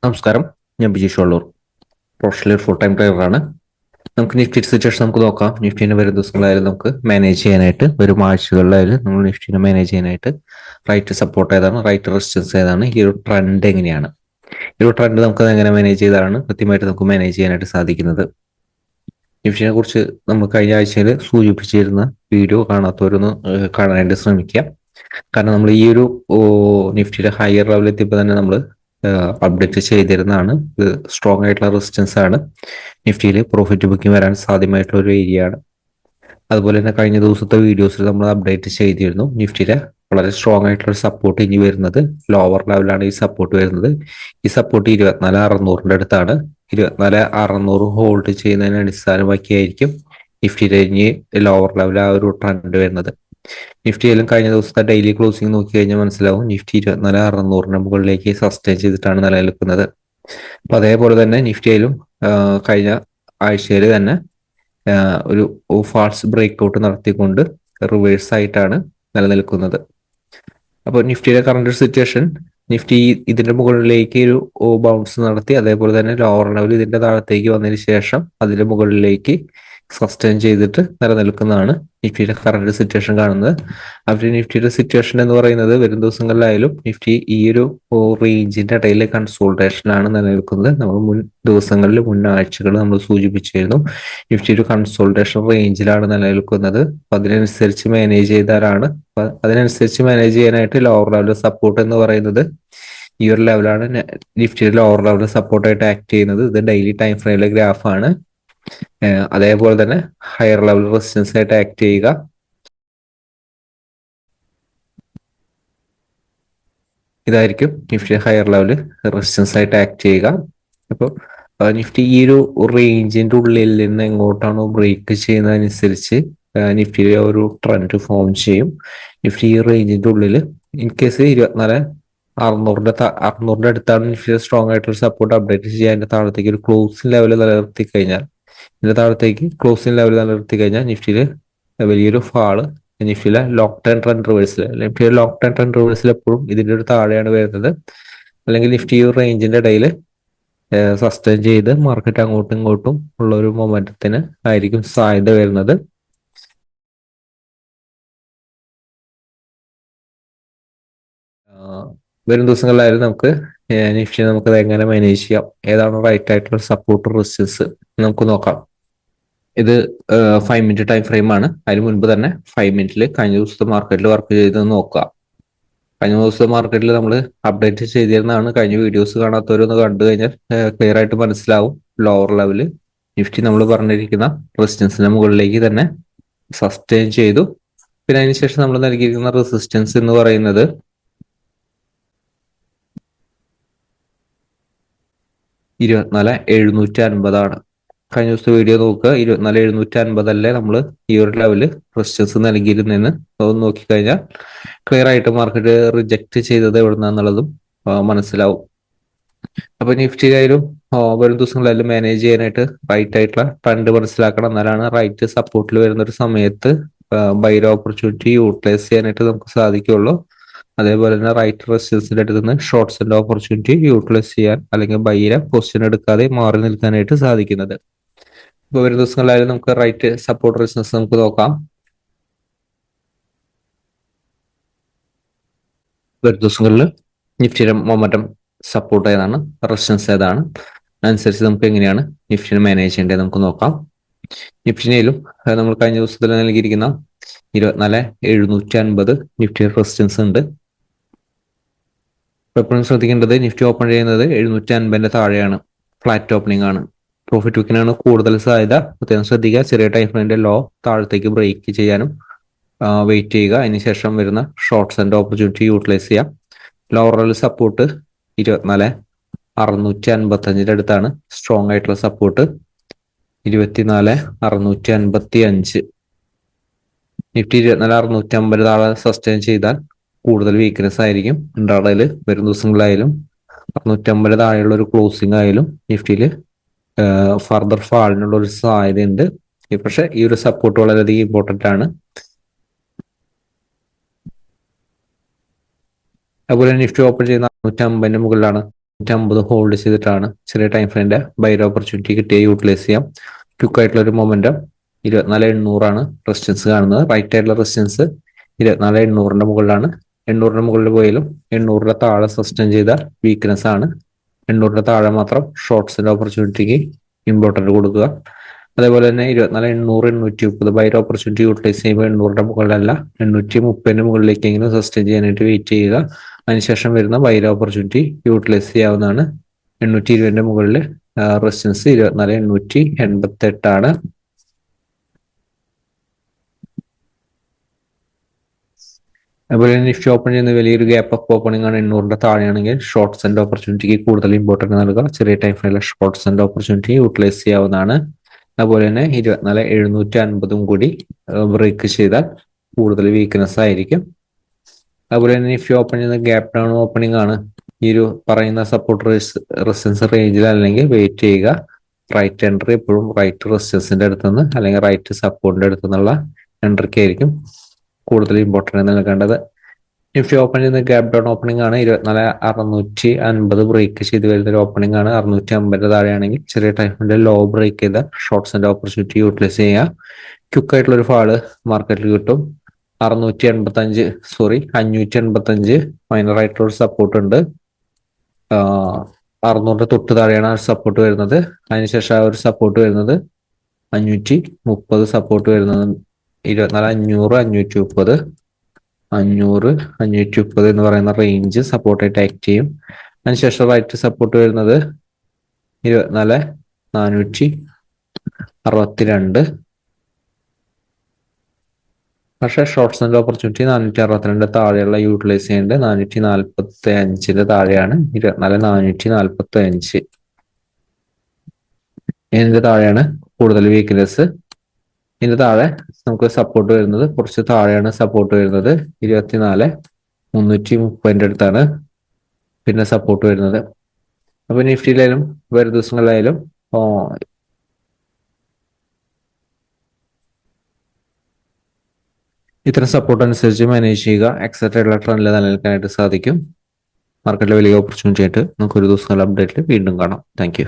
നമസ്കാരം. ഞാൻ Bijeesh Valloor, professional full time ട്രേഡറാണ്. നമുക്ക് നിഫ്റ്റി സിറ്റുവേഷൻ നമുക്ക് നോക്കാം. നിഫ്റ്റിനെ വരും ദിവസങ്ങളായാലും നമുക്ക് മാനേജ് ചെയ്യാനായിട്ട്, വരും ആഴ്ചകളിലായാലും നമ്മൾ നിഫ്റ്റിനെ മാനേജ് ചെയ്യാനായിട്ട് റൈറ്റ് സപ്പോർട്ട് ഏതാണ്, റൈറ്റ് റെസിസ്റ്റൻസ് ഏതാണ്, ഈ ഒരു ട്രെൻഡ് എങ്ങനെയാണ്, ഈ ഒരു ട്രെൻഡ് നമുക്ക് എങ്ങനെ മാനേജ് ചെയ്താണ് കൃത്യമായിട്ട് നമുക്ക് മാനേജ് ചെയ്യാനായിട്ട് സാധിക്കുന്നത്. നിഫ്റ്റിനെ കുറിച്ച് നമ്മൾ കഴിഞ്ഞ ആഴ്ചയിൽ സൂചിപ്പിച്ചിരുന്ന വീഡിയോ കാണാത്തവരൊന്ന് കാണാനായിട്ട് ശ്രമിക്കുക. കാരണം നമ്മൾ ഈ ഒരു നിഫ്റ്റിയുടെ ഹയർ ലെവലിൽ എത്തിയപ്പോൾ തന്നെ നമ്മൾ അപ്ഡേറ്റ് ചെയ്തിരുന്നതാണ്. ഇത് സ്ട്രോങ് ആയിട്ടുള്ള റെസിസ്റ്റൻസ് ആണ്, നിഫ്റ്റിയിൽ പ്രോഫിറ്റ് ബുക്കിംഗ് വരാൻ സാധ്യമായിട്ടുള്ള ഒരു ഏരിയ ആണ്. അതുപോലെ തന്നെ കഴിഞ്ഞ ദിവസത്തെ വീഡിയോസിൽ നമ്മൾ അപ്ഡേറ്റ് ചെയ്തിരുന്നു, നിഫ്റ്റിയിലെ വളരെ സ്ട്രോങ് ആയിട്ടുള്ള സപ്പോർട്ട് ഇനി വരുന്നത് ലോവർ ലെവലാണ്. ഈ സപ്പോർട്ട് വരുന്നത്, ഈ സപ്പോർട്ട് 24,600 അടുത്താണ്. 24,600 ഹോൾഡ് ചെയ്യുന്നതിന് അടിസ്ഥാനമാക്കിയായിരിക്കും നിഫ്റ്റിയിലെ ഇനി ലോവർ ലെവൽ ആ ഒരു ട്രെൻഡ് വരുന്നത്. നിഫ്റ്റിയിലും കഴിഞ്ഞ ദിവസത്തെ ഡെയിലി ക്ലോസിംഗ് നോക്കി കഴിഞ്ഞാൽ മനസ്സിലാവും, നിഫ്റ്റി 24,600 മുകളിലേക്ക് സസ്റ്റെയിൻ ചെയ്തിട്ടാണ് നിലനിൽക്കുന്നത്. അപ്പൊ അതേപോലെ തന്നെ നിഫ്റ്റിയിലും കഴിഞ്ഞ ആഴ്ചയിൽ തന്നെ ഒരു ഫാൾസ് ബ്രേക്ക് ഔട്ട് നടത്തിക്കൊണ്ട് റിവേഴ്സ് ആയിട്ടാണ് നിലനിൽക്കുന്നത്. അപ്പോൾ നിഫ്റ്റിയുടെ കറണ്ട് സിറ്റുവേഷൻ, നിഫ്റ്റി ഇതിന്റെ മുകളിലേക്ക് ഒരു ബൗൺസ് നടത്തി, അതേപോലെ തന്നെ ലോവർ ലെവൽ ഇതിന്റെ താഴത്തേക്ക് വന്നതിന് ശേഷം അതിന്റെ മുകളിലേക്ക് സസ്റ്റെയിൻ ചെയ്തിട്ട് നിലനിൽക്കുന്നതാണ് നിഫ്റ്റിയുടെ കറണ്ട് സിറ്റുവേഷൻ കാണുന്നത്. അവർ നിഫ്റ്റിയുടെ സിറ്റുവേഷൻ എന്ന് പറയുന്നത് വരും ദിവസങ്ങളിലായാലും നിഫ്റ്റി ഈ ഒരു റേഞ്ചിന്റെ ഇടയിൽ കൺസോൾട്ടേഷനാണ് നിലനിൽക്കുന്നത്. നമ്മൾ മുൻ ദിവസങ്ങളിൽ, മുൻ ആഴ്ചകൾ നമ്മൾ സൂചിപ്പിച്ചിരുന്നു, നിഫ്റ്റി ഒരു കൺസോൾട്ടേഷൻ റേഞ്ചിലാണ് നിലനിൽക്കുന്നത്. അപ്പൊ അതിനനുസരിച്ച് മാനേജ് ചെയ്താലാണ്, അതിനനുസരിച്ച് മാനേജ് ചെയ്യാനായിട്ട് ലോവർ ലെവൽ സപ്പോർട്ട് എന്ന് പറയുന്നത് ഈ ഒരു ലെവലാണ്. നിഫ്റ്റിയുടെ ലോവർ ലെവൽ സപ്പോർട്ടായിട്ട് ആക്ട് ചെയ്യുന്നത് ഇത് ഡെയിലി ടൈം ഫ്രെയിമിലെ ഗ്രാഫാണ്. അതേപോലെ തന്നെ ഹയർ ലെവൽ റെസിസ്റ്റൻസ് ആയിട്ട് ആക്ട് ചെയ്യുക. ഇതായിരിക്കും നിഫ്റ്റി ഹയർ ലെവൽ റെസിസ്റ്റൻസ് ആയിട്ട് ആക്ട് ചെയ്യുക. അപ്പോൾ നിഫ്റ്റി ഈ ഒരു റേഞ്ചിന്റെ ഉള്ളിൽ നിന്ന് എങ്ങോട്ടാണോ ബ്രേക്ക് ചെയ്യുന്നതനുസരിച്ച് നിഫ്റ്റിയിലെ ഒരു ട്രെൻഡ് ഫോം ചെയ്യും. നിഫ്റ്റി ഈ റേഞ്ചിന്റെ ഉള്ളിൽ ഇൻ കേസ് 24,600 അടുത്താണ് നിഫ്റ്റി സ്ട്രോങ് ആയിട്ടുള്ള സപ്പോർട്ട് അപ്ഡേറ്റ് ചെയ്യുക. അതിന്റെ താഴത്തേക്ക് ഒരു ക്ലോസിംഗ് ലെവൽ നിലനിർത്തി കഴിഞ്ഞാൽ, ഇതിന്റെ താഴത്തേക്ക് ക്ലോസിംഗ് ലെവൽ നിലനിർത്തി കഴിഞ്ഞാൽ നിഫ്റ്റിയിൽ വലിയൊരു ഫാള്, നിഫ്റ്റിയിലെ ലോങ് ടേം ട്രെൻഡ് റിവേഴ്സിൽ, നിഫ്റ്റിയുടെ ലോങ് ടേം ട്രെൻഡ് റിവേഴ്സിൽ എപ്പോഴും ഇതിന്റെ ഒരു താഴെയാണ് വരുന്നത്. അല്ലെങ്കിൽ നിഫ്റ്റി റേഞ്ചിന്റെ ഇടയിൽ സസ്റ്റെയിൻ ചെയ്ത് മാർക്കറ്റ് അങ്ങോട്ടും ഇങ്ങോട്ടും ഉള്ള ഒരു മൊമെന്റത്തിന് ആയിരിക്കും സാധ്യത വരുന്നത്. വരും ദിവസങ്ങളിലായാലും നമുക്ക് നിഫ്റ്റി നമുക്കത് എങ്ങനെ മാനേജ് ചെയ്യാം, ഏതാണ് റൈറ്റ് ആയിട്ടുള്ള സപ്പോർട്ട് റെസിസ്റ്റൻസ് നമുക്ക് നോക്കാം. ഇത് 5 മിനിറ്റ് ടൈം ഫ്രെയിം ആണ്. അതിന് മുൻപ് തന്നെ 5 മിനിറ്റിൽ കഴിഞ്ഞ ദിവസത്തെ മാർക്കറ്റിൽ വർക്ക് ചെയ്ത് നോക്കുക. കഴിഞ്ഞ ദിവസത്തെ മാർക്കറ്റിൽ നമ്മൾ അപ്ഡേറ്റ് ചെയ്തിരുന്നതാണ്. കഴിഞ്ഞ വീഡിയോസ് കാണാത്തവരൊന്ന് കണ്ടു കഴിഞ്ഞാൽ ക്ലിയർ ആയിട്ട് മനസ്സിലാവും. ലോവർ ലെവല് നിഫ്റ്റി നമ്മൾ പറഞ്ഞിരിക്കുന്ന റെസിസ്റ്റൻസിന് മുകളിലേക്ക് തന്നെ സസ്റ്റെയിൻ ചെയ്തു. പിന്നെ അതിനുശേഷം നമ്മൾ നൽകിയിരിക്കുന്ന റെസിസ്റ്റൻസ് എന്ന് പറയുന്നത് 24,750 കഴിഞ്ഞ ദിവസത്തെ വീഡിയോ നോക്കുക. 24,750 അല്ലേ നമ്മൾ ഈ ഒരു ലെവല് റെസിസ്റ്റൻസ് നൽകിയിരുന്നെന്ന് അതൊന്ന് നോക്കിക്കഴിഞ്ഞാൽ ക്ലിയർ ആയിട്ട് മാർക്കറ്റ് റിജക്ട് ചെയ്തത് എവിടുന്നാന്നുള്ളതും മനസ്സിലാവും. അപ്പൊ നിഫ്റ്റിയിലായാലും വരും ദിവസങ്ങളിലായാലും മാനേജ് ചെയ്യാനായിട്ട് റൈറ്റ് ആയിട്ടുള്ള ട്രെൻഡ് മനസ്സിലാക്കണം. എന്നാലാണ് റൈറ്റ് സപ്പോർട്ടിൽ വരുന്ന ഒരു സമയത്ത് ബൈ ഓപ്പർച്യൂണിറ്റി യൂട്ടിലൈസ് ചെയ്യാനായിട്ട് നമുക്ക് സാധിക്കുള്ളൂ. അതേപോലെ തന്നെ റൈറ്റ് റെസിസ്റ്റൻസിന്റെ അടുത്ത് നിന്ന് ഷോർട്ട്സിന്റെ ഓപ്പർച്യൂണിറ്റി യൂട്ടിലൈസ് ചെയ്യാൻ, അല്ലെങ്കിൽ ബൈയിലെ പൊസിഷൻ എടുക്കാതെ മാറി നിൽക്കാനായിട്ട് സാധിക്കുന്നത്. ഇപ്പൊ വരും ദിവസങ്ങളിലായാലും നമുക്ക് റൈറ്റ് സപ്പോർട്ട് റെസിസ്റ്റൻസ് നമുക്ക് നോക്കാം. വരും ദിവസങ്ങളിൽ നിഫ്റ്റിയുടെ മൊമെന്റം സപ്പോർട്ട് ഏതാണ്, റെസിസ്റ്റൻസ് ഏതാണ്, അതനുസരിച്ച് നമുക്ക് എങ്ങനെയാണ് നിഫ്റ്റിനെ മാനേജ് ചെയ്യേണ്ടത് നമുക്ക് നോക്കാം. നിഫ്റ്റിയിലും നമ്മൾ കഴിഞ്ഞ ദിവസത്തിൽ നൽകിയിരിക്കുന്ന 24,750 നിഫ്റ്റി റെസിസ്റ്റൻസ് ഉണ്ട്. എപ്പോഴും ശ്രദ്ധിക്കേണ്ടത്, നിഫ്റ്റി ഓപ്പൺ ചെയ്യുന്നത് 750 താഴെയാണ്, ഫ്ലാറ്റ് ഓപ്പണിംഗ് ആണ്. പ്രോഫിറ്റ് ബുക്കിനാണ് കൂടുതൽ സാധ്യത. പ്രത്യേകം ശ്രദ്ധിക്കുക. ചെറിയ ടൈം ഫ്രെയിമിന്റെ ലോ താഴത്തേക്ക് ബ്രേക്ക് ചെയ്യാനും വെയിറ്റ് ചെയ്യുക. അതിനുശേഷം വരുന്ന ഷോർട്ട്സ് ആൻഡ് ഓപ്പർച്യൂണിറ്റി യൂട്ടിലൈസ് ചെയ്യാം. ലോവർ ലെവൽ സപ്പോർട്ട് 24,655 അടുത്താണ് സ്ട്രോങ് ആയിട്ടുള്ള സപ്പോർട്ട്. 24,655 നിഫ്റ്റി 24,650 താഴെ സസ്റ്റെയിൻ ചെയ്താൽ കൂടുതൽ വീക്ക്നെസ് ആയിരിക്കും. ഇൻട്രാഡേയിൽ വരും ദിവസങ്ങളായാലും 650 താഴെയുള്ള ഒരു ക്ലോസിംഗ് ആയാലും നിഫ്റ്റിയിൽ ഫർദർ ഫാളിനുള്ള ഒരു സാധ്യതയുണ്ട്. പക്ഷെ ഈ ഒരു സപ്പോർട്ട് വളരെയധികം ഇമ്പോർട്ടന്റ് ആണ്. അതുപോലെ നിഫ്റ്റി ഓപ്പൺ ചെയ്യുന്ന 650 മുകളിലാണ് 50 ഹോൾഡ് ചെയ്തിട്ടാണ് ചെറിയ ടൈം ഫ്രെയിമിന്റെ ബൈ ഓപ്പർച്യൂണിറ്റി കിട്ടിയ യൂട്ടിലൈസ് ചെയ്യാം. ക്വിക്ക് ആയിട്ടുള്ള ഒരു മൊമെന്റം 24,800 റെസിസ്റ്റൻസ് കാണുന്നത്. റൈറ്റ് ആയിട്ടുള്ള റെസിസ്റ്റൻസ് 24,800 മുകളിലാണ്. 800 മുകളിൽ പോയാലും 800 താഴെ സസ്റ്റെയിൻ ചെയ്ത വീക്ക്നെസ് ആണ്. 800 താഴെ മാത്രം ഷോർട്ട്സിന്റെ ഓപ്പർച്യൂണിറ്റിക്ക് ഇമ്പോർട്ടന്റ് കൊടുക്കുക. അതേപോലെ തന്നെ 24,800 830 ബൈ ഓപ്പർച്യൂണിറ്റി യൂട്ടിലൈസ് ചെയ്യുമ്പോൾ 800 മുകളിലല്ല 830 മുകളിലേക്കെങ്കിലും സസ്റ്റെയിൻ ചെയ്യാനായിട്ട് വെയിറ്റ് ചെയ്യുക. അതിനുശേഷം വരുന്ന ബൈ ഓപ്പർച്യൂണിറ്റി യൂട്ടിലൈസ് ചെയ്യാവുന്നതാണ്. 820 മുകളിൽ റെസിസ്റ്റൻസ് 24,888 ആണ്. അതുപോലെ നിഫ്റ്റി ഓപ്പൺ ചെയ്യുന്ന വലിയൊരു ഗ്യാപ്പ് അപ്പ് ഓപ്പണിംഗ് ആണ്. 800 താഴെയാണെങ്കിൽ ഷോർട്ട്സ് ആൻഡ് ഓപ്പർച്യൂണിറ്റിക്ക് കൂടുതൽ ഇമ്പോർട്ടൻറ്റ് നൽകുക. ചെറിയ ടൈം ഫ്രെയിമിലെ ഷോർട്ട്സ് ആൻഡ് ഓപ്പർച്യൂണിറ്റി യൂട്ടിലൈസ് ചെയ്യാവുന്നതാണ്. അതുപോലെ തന്നെ 24,750 കൂടി ബ്രേക്ക് ചെയ്താൽ കൂടുതൽ വീക്ക്നെസ് ആയിരിക്കും. അതുപോലെ തന്നെ നിഫ്റ്റി ഓപ്പൺ ചെയ്യുന്ന ഗ്യാപ്പ് ഡൗൺ ഓപ്പണിംഗ് ആണ്. ഈ ഒരു പറയുന്ന സപ്പോർട്ട് റെസിസ്റ്റൻസ് റേഞ്ചിൽ അല്ലെങ്കിൽ വെയിറ്റ് ചെയ്യുക. റൈറ്റ് എൻട്രി എപ്പോഴും റൈറ്റ് റെസിസ്റ്റൻസിന്റെ അടുത്തുനിന്ന് അല്ലെങ്കിൽ റൈറ്റ് സപ്പോർട്ടിന്റെ അടുത്തുനിന്നുള്ള എൻട്രിക്ക് ആയിരിക്കും കൂടുതൽ ഇമ്പോർട്ടൻറ്റ് നൽകേണ്ടത്. നിഫ്റ്റി ഓപ്പൺ ചെയ്യുന്ന ഗ്യാപ്പ് ഡൗൺ ഓപ്പണിംഗ് ആണ്. 24,650 ബ്രേക്ക് ചെയ്ത് വരുന്ന ഒരു ഓപ്പണിംഗ് ആണ്. 650 താഴെയാണെങ്കിൽ ചെറിയ ടൈമിന്റെ ലോ ബ്രേക്ക് ചെയ്ത ഷോർട്ട്സിന്റെ ഓപ്പർച്യൂണിറ്റി യൂട്ടിലൈസ് ചെയ്യുക. ക്വിക്ക് ആയിട്ടുള്ള ഒരു ഫാള് മാർക്കറ്റിൽ കിട്ടും. 585 മൈനർ ആയിട്ടുള്ള ഒരു സപ്പോർട്ട് ഉണ്ട്. 600 തൊട്ട് താഴെയാണ് ആ സപ്പോർട്ട് വരുന്നത്. അതിനുശേഷം ആ ഒരു സപ്പോർട്ട് വരുന്നത് 530 സപ്പോർട്ട് വരുന്നത് 24,500 530 എന്ന് പറയുന്ന റേഞ്ച് സപ്പോർട്ടായിട്ട് ആക്ട് ചെയ്യും. അതിനുശേഷം റൈറ്റ് സപ്പോർട്ട് വരുന്നത് 24,462. പക്ഷേ ഷോർട്ട്സ് ആൻഡ് ഓപ്പർച്യൂണിറ്റി 462 താഴെയുള്ള യൂട്ടിലൈസ് ചെയ്യേണ്ടത് 445 താഴെയാണ്. 24,445 ഇതിന്റെ താഴെയാണ് കൂടുതൽ വീക്ക്നെസ്. ഇതിന്റെ താഴെ നമുക്ക് സപ്പോർട്ട് വരുന്നത് കുറച്ച് താഴെയാണ് സപ്പോർട്ട് വരുന്നത്. 24,330 അടുത്താണ് പിന്നെ സപ്പോർട്ട് വരുന്നത്. അപ്പൊ നിഫ്റ്റിയിലായാലും വരും ദിവസങ്ങളിലായാലും ഇത്തരം സപ്പോർട്ട് അനുസരിച്ച് മാനേജ് ചെയ്യുക. എക്സെറ്റ് ആയിട്ടുള്ള ട്രെൻഡിൽ നിലനിൽക്കാനായിട്ട് സാധിക്കും. മാർക്കറ്റിലെ വലിയ ഓപ്പർച്യൂണിറ്റി ആയിട്ട് നമുക്ക് ഒരു ദിവസം അപ്ഡേറ്റിൽ വീണ്ടും കാണാം. Thank you.